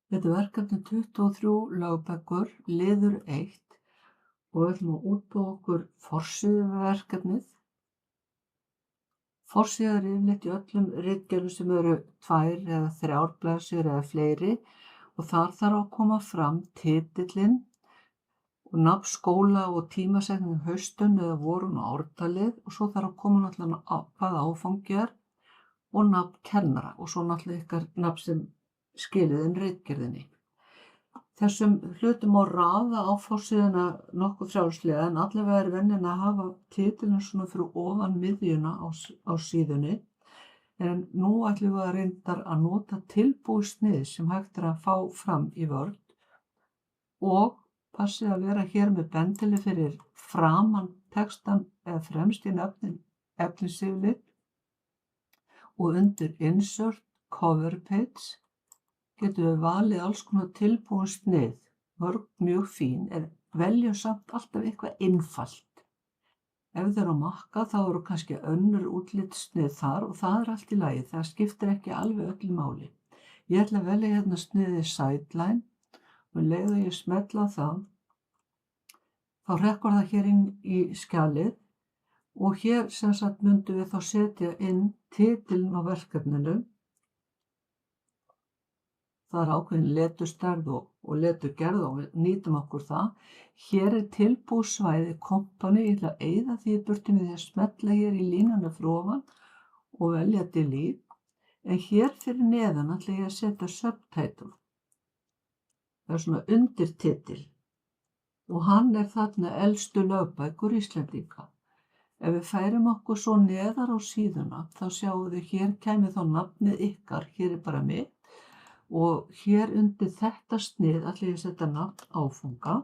Þetta er verkefni 23 lögbækur, liður 1 og við ætlum að útbúa okkur forsíðu við verkefnið. Forsíða er yfirleitt í öllum ritgerðum sem eru 2 eða 3 blaðsíður eða fleiri og þar þarf að koma fram titillinn og nafn skóla og tímasetning haustönn eða vorun og ártalið og svo þarf að koma náttúrulega hvaða áfangi er og nafn kennara og svo náttúrulega ykkar nafn sem skilið inn ritgerðinni. Þessum hlutum má raða á forsíðuna nokkuð frjálslega en allavega er venjan að hafa titilinn svona fyrir ofan miðjuna á síðunni en nú ætlum við að reyndar að nota tilbúið snið sem hægt er að fá fram í Word og passið að vera hér með bendili fyrir framan textan eða fremst í efnisyfirlit og undir Insert Cover Page getum við valið alls konar tilbúin snið, mörg mjög fín, en veljum samt alltaf eitthvað einfalt. Ef þið eru á Makka þá eru kannski önnur útlitssnið þar og það er allt í lagi, það skiptir ekki alveg öllu máli. Ég ætla að velja hérna sniðið Sideline og leið og ég smetla það, þá hrekkur það hér inn í skjalið og hér sem sagt myndum við þá setja inn titilinn á verkefninu. Það er ákveðin leturstærð og leturgerð og við nýtum okkur það. Hér er tilbúið svæði Company, ég ætla að eyða því í burtu með því að smetla hér í línuna fyrir ofan og velja Delete. En hér fyrir neðan ætla ég að setja Subtitle. Það er svona undirtitil og hann er þarna elstu lögbækur Íslendinga. Ef við færum okkur svo neðar á síðuna þá sjáum við hér kæmi þá nafnið ykkar, hér er bara mitt. Og hér undir þetta snið ætla ég að setja nafn áfanga.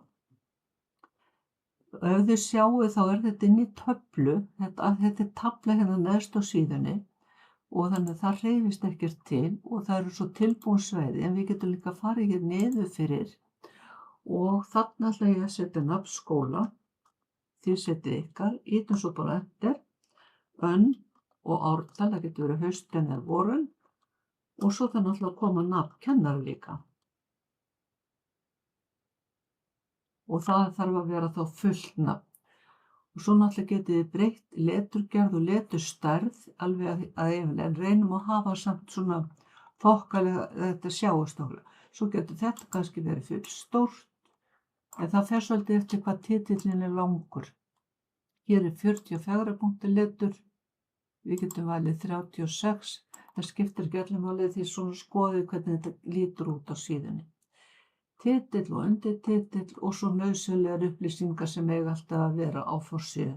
Ef þið sjáu þá er þetta inn í töflu, þetta er tafla hérna neðst á síðunni og þannig að það hreyfist ekkert til og það eru svo tilbúin svæði en við getum líka farið hér niður fyrir og þarna ætla ég að setja nafn skóla, þið setið ykkar, ýtum svo bara Enter, önn og ártal, það getur verið haustönn eða vorönn. Og svo það náttúrulega að koma nafn kennara líka. Og það þarf að vera þá fullt nafn. Og svo náttúrulega getið þið breytt leturgerð og leturstærð alveg að yfirlega en reynum að hafa samt svona þokkalega þetta sjáist. Svo getur þetta kannski verið fullstórt en það fer svolítið eftir hvað titillinn er langur. Hér er 44 punktur letur, við getum valið 36. Það skiptir ekki öllum máli því svona skoðið hvernig þetta lítur út á síðunni. Titill og undirtitill og svo nauðsynlegar upplýsingar sem eiga alltaf að vera á forsíðu.